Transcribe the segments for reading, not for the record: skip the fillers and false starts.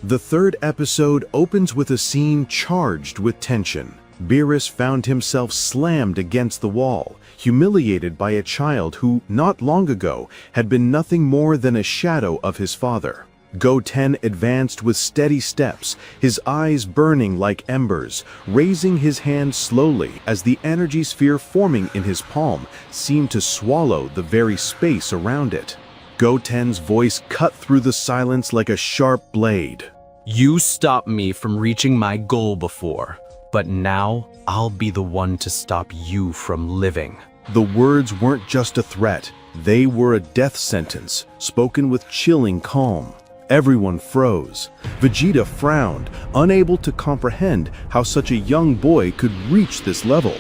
The third episode opens with a scene charged with tension. Beerus found himself slammed against the wall, humiliated by a child who, not long ago, had been nothing more than a shadow of his father. Goten advanced with steady steps, his eyes burning like embers, raising his hand slowly as the energy sphere forming in his palm seemed to swallow the very space around it. Goten's voice cut through the silence like a sharp blade. You stopped me from reaching my goal before, but now I'll be the one to stop you from living. The words weren't just a threat, they were a death sentence, spoken with chilling calm. Everyone froze. Vegeta frowned, unable to comprehend how such a young boy could reach this level.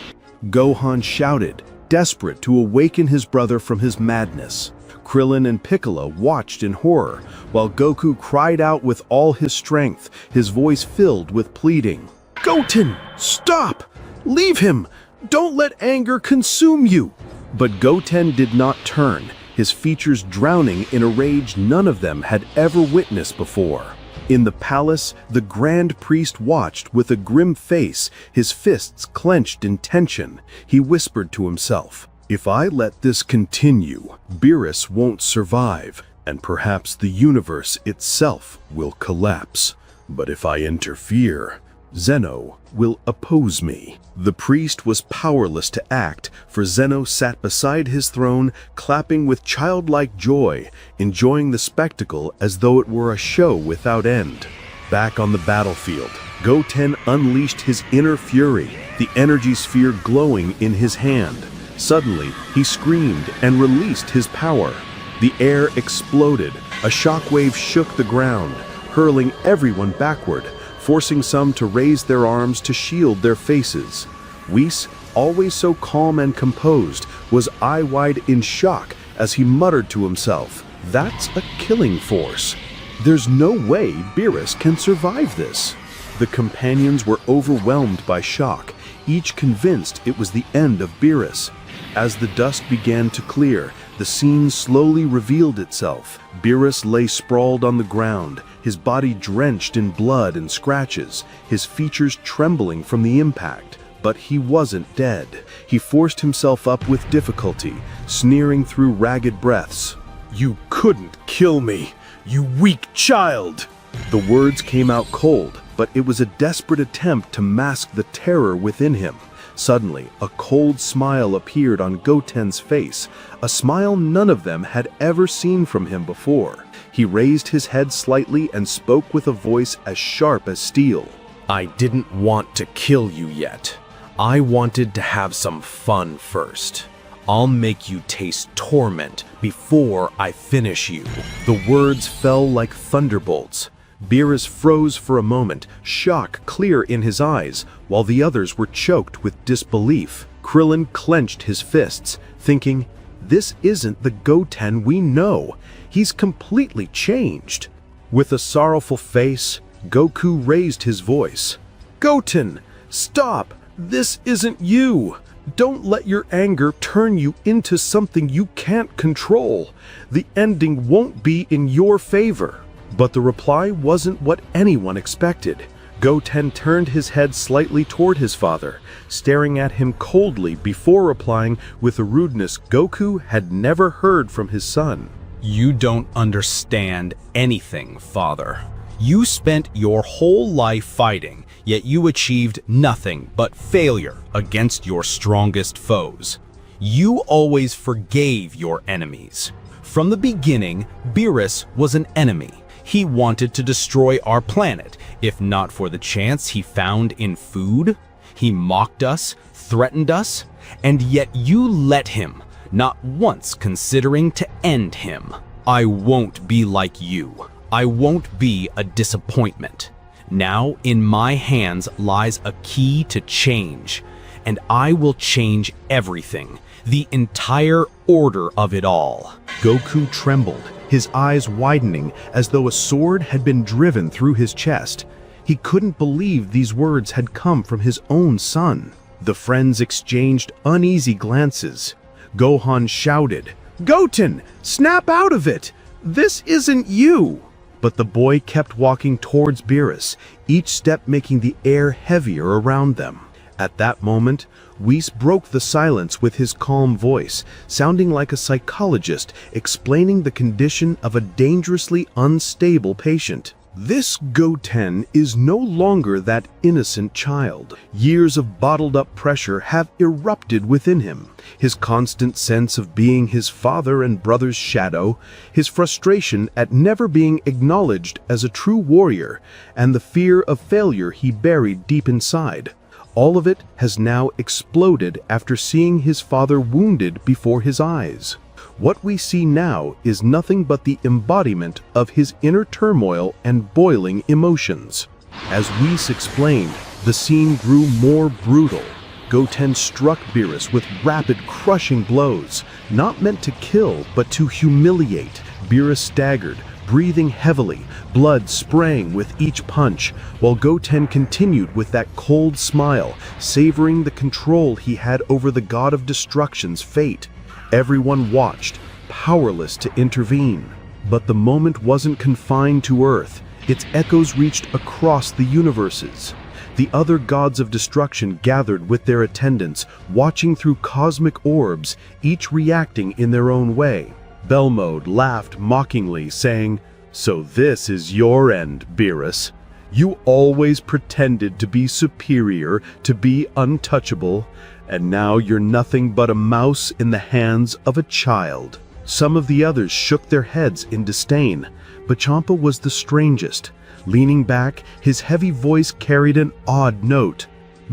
Gohan shouted, desperate to awaken his brother from his madness. Krillin and Piccolo watched in horror, while Goku cried out with all his strength, his voice filled with pleading. "Goten, stop! Leave him! Don't let anger consume you!" But Goten did not turn, his features drowning in a rage none of them had ever witnessed before. In the palace, the Grand Priest watched with a grim face, his fists clenched in tension. He whispered to himself, "If I let this continue, Beerus won't survive, and perhaps the universe itself will collapse. But if I interfere, Zeno will oppose me." The priest was powerless to act, for Zeno sat beside his throne, clapping with childlike joy, enjoying the spectacle as though it were a show without end. Back on the battlefield, Goten unleashed his inner fury, the energy sphere glowing in his hand. Suddenly, he screamed and released his power. The air exploded, a shockwave shook the ground, hurling everyone backward, forcing some to raise their arms to shield their faces. Whis, always so calm and composed, was eye-wide in shock as he muttered to himself, "That's a killing force. There's no way Beerus can survive this." The companions were overwhelmed by shock, each convinced it was the end of Beerus. As the dust began to clear, the scene slowly revealed itself. Beerus lay sprawled on the ground, his body drenched in blood and scratches, his features trembling from the impact. But he wasn't dead. He forced himself up with difficulty, sneering through ragged breaths. "You couldn't kill me, you weak child!" The words came out cold, but it was a desperate attempt to mask the terror within him. Suddenly, a cold smile appeared on Goten's face, a smile none of them had ever seen from him before. He raised his head slightly and spoke with a voice as sharp as steel. I didn't want to kill you yet. I wanted to have some fun first. I'll make you taste torment before I finish you. The words fell like thunderbolts. Beerus froze for a moment, shock clear in his eyes, while the others were choked with disbelief. Krillin clenched his fists, thinking, "This isn't the Goten we know. He's completely changed." With a sorrowful face, Goku raised his voice. "Goten, stop! This isn't you! Don't let your anger turn you into something you can't control. The ending won't be in your favor." But the reply wasn't what anyone expected. Goten turned his head slightly toward his father, staring at him coldly before replying with a rudeness Goku had never heard from his son. You don't understand anything, father. You spent your whole life fighting, yet you achieved nothing but failure against your strongest foes. You always forgave your enemies. From the beginning, Beerus was an enemy. He wanted to destroy our planet, if not for the chance he found in food. He mocked us, threatened us, and yet you let him, not once considering to end him. I won't be like you. I won't be a disappointment. Now in my hands lies a key to change, and I will change everything, the entire order of it all. Goku trembled, his eyes widening as though a sword had been driven through his chest. He couldn't believe these words had come from his own son. The friends exchanged uneasy glances. Gohan shouted, "Goten, snap out of it! This isn't you!" But the boy kept walking towards Beerus, each step making the air heavier around them. At that moment, Whis broke the silence with his calm voice, sounding like a psychologist explaining the condition of a dangerously unstable patient. This Goten is no longer that innocent child. Years of bottled-up pressure have erupted within him. His constant sense of being his father and brother's shadow, his frustration at never being acknowledged as a true warrior, and the fear of failure he buried deep inside. All of it has now exploded after seeing his father wounded before his eyes. What we see now is nothing but the embodiment of his inner turmoil and boiling emotions. As Whis explained, the scene grew more brutal. Goten struck Beerus with rapid, crushing blows, not meant to kill, but to humiliate. Beerus staggered, breathing heavily, blood spraying with each punch, while Goten continued with that cold smile, savoring the control he had over the god of destruction's fate. Everyone watched, powerless to intervene. But the moment wasn't confined to Earth. Its echoes reached across the universes. The other gods of destruction gathered with their attendants, watching through cosmic orbs, each reacting in their own way. Belmode laughed mockingly, saying, "So this is your end, Beerus. You always pretended to be superior, to be untouchable, and now you're nothing but a mouse in the hands of a child." Some of the others shook their heads in disdain, but Champa was the strangest. Leaning back, his heavy voice carried an odd note.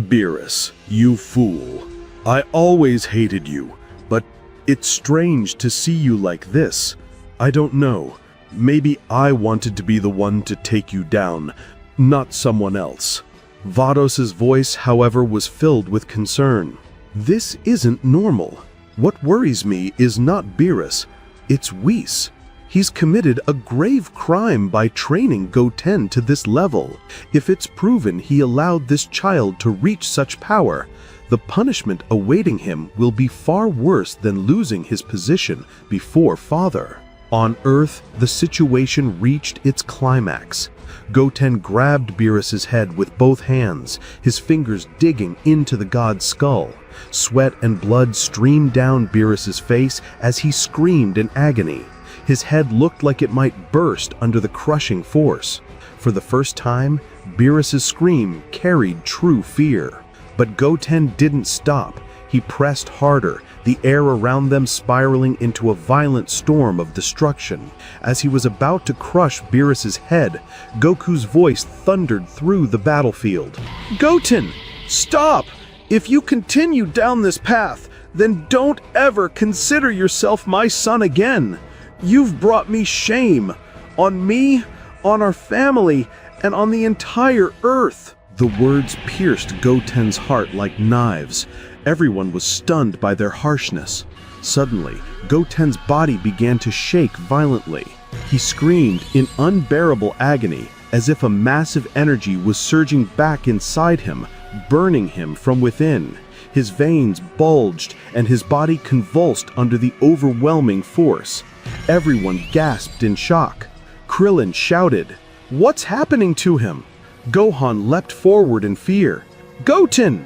"Beerus, you fool. I always hated you, but it's strange to see you like this. I don't know. Maybe I wanted to be the one to take you down, not someone else." Vados's voice, however, was filled with concern. "This isn't normal. What worries me is not Beerus, it's Whis. He's committed a grave crime by training Goten to this level. If it's proven he allowed this child to reach such power, the punishment awaiting him will be far worse than losing his position before father." On Earth, the situation reached its climax. Goten grabbed Beerus's head with both hands, his fingers digging into the god's skull. Sweat and blood streamed down Beerus's face as he screamed in agony. His head looked like it might burst under the crushing force. For the first time, Beerus's scream carried true fear. But Goten didn't stop. He pressed harder, the air around them spiraling into a violent storm of destruction. As he was about to crush Beerus's head, Goku's voice thundered through the battlefield. "Goten, stop! If you continue down this path, then don't ever consider yourself my son again. You've brought me shame. On me, on our family, and on the entire Earth." The words pierced Goten's heart like knives. Everyone was stunned by their harshness. Suddenly, Goten's body began to shake violently. He screamed in unbearable agony, as if a massive energy was surging back inside him, burning him from within. His veins bulged and his body convulsed under the overwhelming force. Everyone gasped in shock. Krillin shouted, "What's happening to him?" Gohan leapt forward in fear. "Goten!"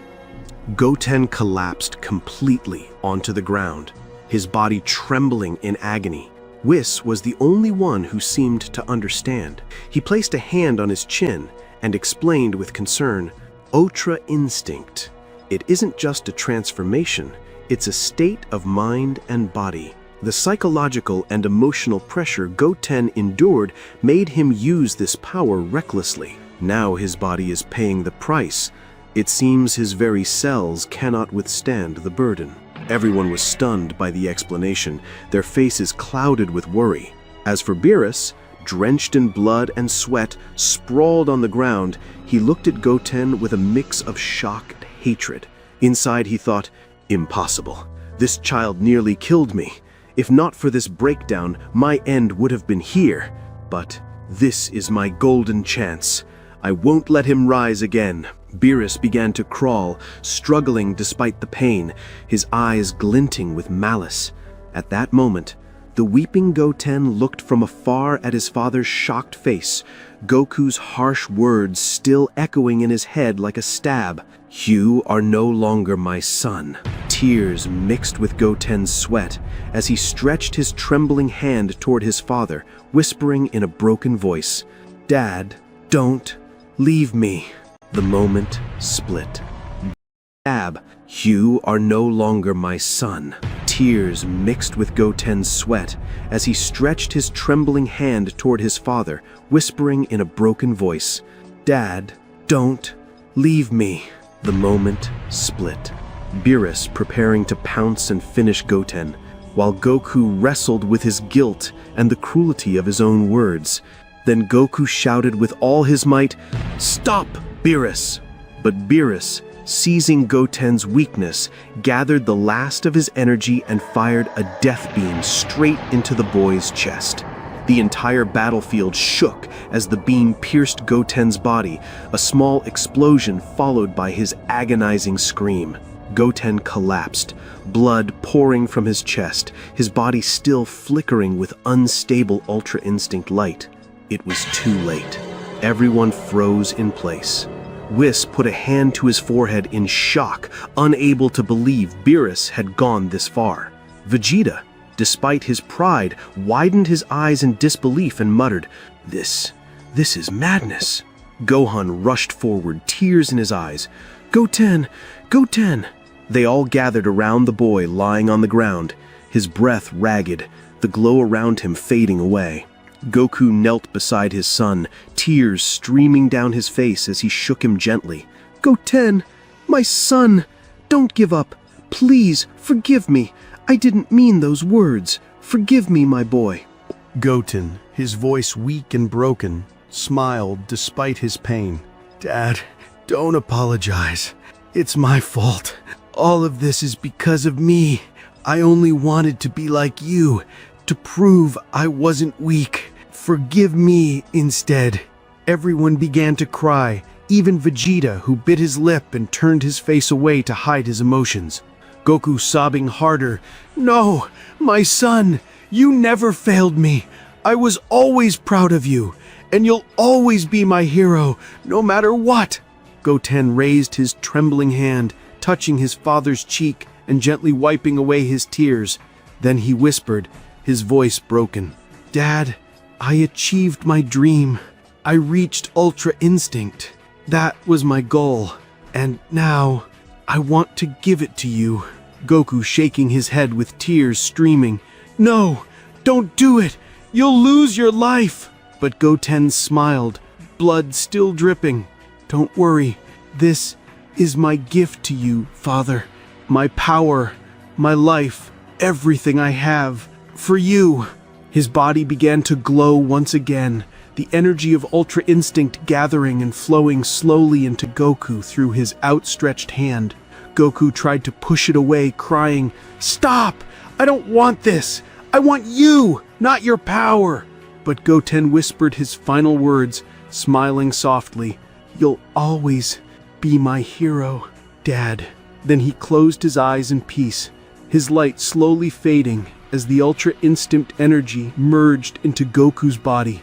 Goten collapsed completely onto the ground, his body trembling in agony. Whis was the only one who seemed to understand. He placed a hand on his chin and explained with concern, "Ultra instinct. It isn't just a transformation, it's a state of mind and body." The psychological and emotional pressure Goten endured made him use this power recklessly. Now his body is paying the price. It seems his very cells cannot withstand the burden. Everyone was stunned by the explanation, their faces clouded with worry. As for Beerus, drenched in blood and sweat, sprawled on the ground, he looked at Goten with a mix of shock and hatred. Inside he thought, "Impossible. This child nearly killed me. If not for this breakdown, my end would have been here. But this is my golden chance. I won't let him rise again." Beerus began to crawl, struggling despite the pain, his eyes glinting with malice. At that moment, The weeping Goten looked from afar at his father's shocked face, Goku's harsh words still echoing in his head like a stab. "You are no longer my son." Tears mixed with Goten's sweat as he stretched his trembling hand toward his father, whispering in a broken voice, "Dad, don't leave me." The moment split. "You are no longer my son." Tears mixed with Goten's sweat as he stretched his trembling hand toward his father, whispering in a broken voice, "Dad, don't leave me." The moment split. Beerus preparing to pounce and finish Goten, while Goku wrestled with his guilt and the cruelty of his own words. Then Goku shouted with all his might, "Stop, Beerus!" But Beerus, seizing Goten's weakness, gathered the last of his energy and fired a death beam straight into the boy's chest. The entire battlefield shook as the beam pierced Goten's body, a small explosion followed by his agonizing scream. Goten collapsed, blood pouring from his chest, his body still flickering with unstable Ultra Instinct light. It was too late. Everyone froze in place. Whis put a hand to his forehead in shock, unable to believe Beerus had gone this far. Vegeta, despite his pride, widened his eyes in disbelief and muttered, This is madness." Gohan rushed forward, tears in his eyes. "Goten! Goten!" They all gathered around the boy lying on the ground, his breath ragged, the glow around him fading away. Goku knelt beside his son, tears streaming down his face as he shook him gently. "Goten, my son, don't give up. Please, forgive me. I didn't mean those words. Forgive me, my boy." Goten, his voice weak and broken, smiled despite his pain. "Dad, don't apologize. It's my fault. All of this is because of me. I only wanted to be like you, to prove I wasn't weak. Forgive me instead." Everyone began to cry, even Vegeta, who bit his lip and turned his face away to hide his emotions. Goku sobbing harder, "No, my son, you never failed me. I was always proud of you, and you'll always be my hero, no matter what." Goten raised his trembling hand, touching his father's cheek and gently wiping away his tears. Then he whispered, his voice broken, "Dad, I achieved my dream. I reached Ultra Instinct. That was my goal. And now, I want to give it to you." Goku shaking his head with tears streaming, "No, don't do it. You'll lose your life." But Goten smiled, blood still dripping. "Don't worry. This is my gift to you, Father. My power, my life, everything I have, for you." His body began to glow once again, the energy of Ultra Instinct gathering and flowing slowly into Goku through his outstretched hand. Goku tried to push it away, crying, "Stop! I don't want this! I want you, not your power!" But Goten whispered his final words, smiling softly, "You'll always be my hero, Dad." Then he closed his eyes in peace, his light slowly fading as the Ultra Instinct energy merged into Goku's body.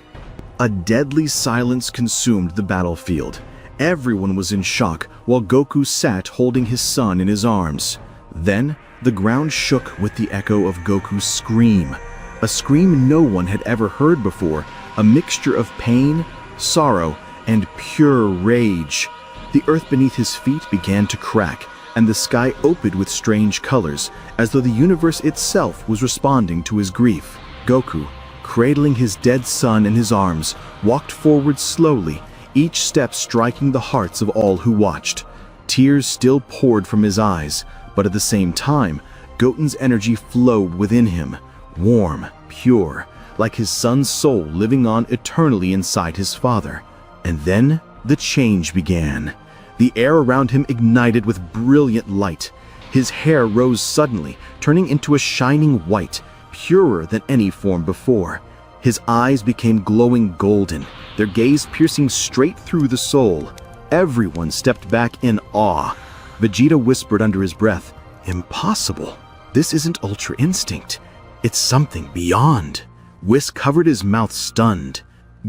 A deadly silence consumed the battlefield. Everyone was in shock while Goku sat holding his son in his arms. Then, the ground shook with the echo of Goku's scream. A scream no one had ever heard before, a mixture of pain, sorrow, and pure rage. The earth beneath his feet began to crack, and the sky opened with strange colors, as though the universe itself was responding to his grief. Goku, cradling his dead son in his arms, walked forward slowly, each step striking the hearts of all who watched. Tears still poured from his eyes, but at the same time, Goten's energy flowed within him, warm, pure, like his son's soul living on eternally inside his father. And then the change began. The air around him ignited with brilliant light. His hair rose suddenly, turning into a shining white, purer than any form before. His eyes became glowing golden, their gaze piercing straight through the soul. Everyone stepped back in awe. Vegeta whispered under his breath, "Impossible. This isn't Ultra Instinct. It's something beyond. Whis covered his mouth stunned.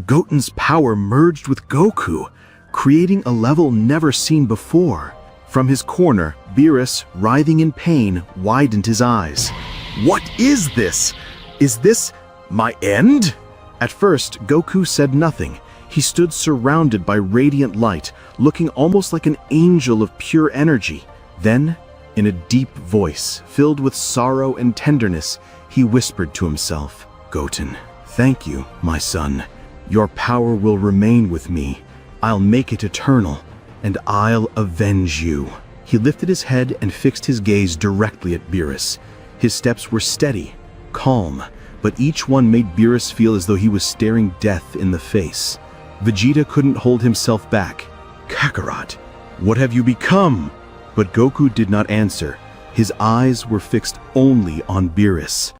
Goten's power merged with Goku, creating a level never seen before. From his corner, Beerus, writhing in pain, widened his eyes. What is this? Is this my end? At first, Goku said nothing. He stood surrounded by radiant light, looking almost like an angel of pure energy. Then, in a deep voice, filled with sorrow and tenderness, he whispered to himself, "Goten, thank you, my son. Your power will remain with me. I'll make it eternal, and I'll avenge you." He lifted his head and fixed his gaze directly at Beerus. His steps were steady, calm, but each one made Beerus feel as though he was staring death in the face. Vegeta couldn't hold himself back. "Kakarot, what have you become?" But Goku did not answer. His eyes were fixed only on Beerus.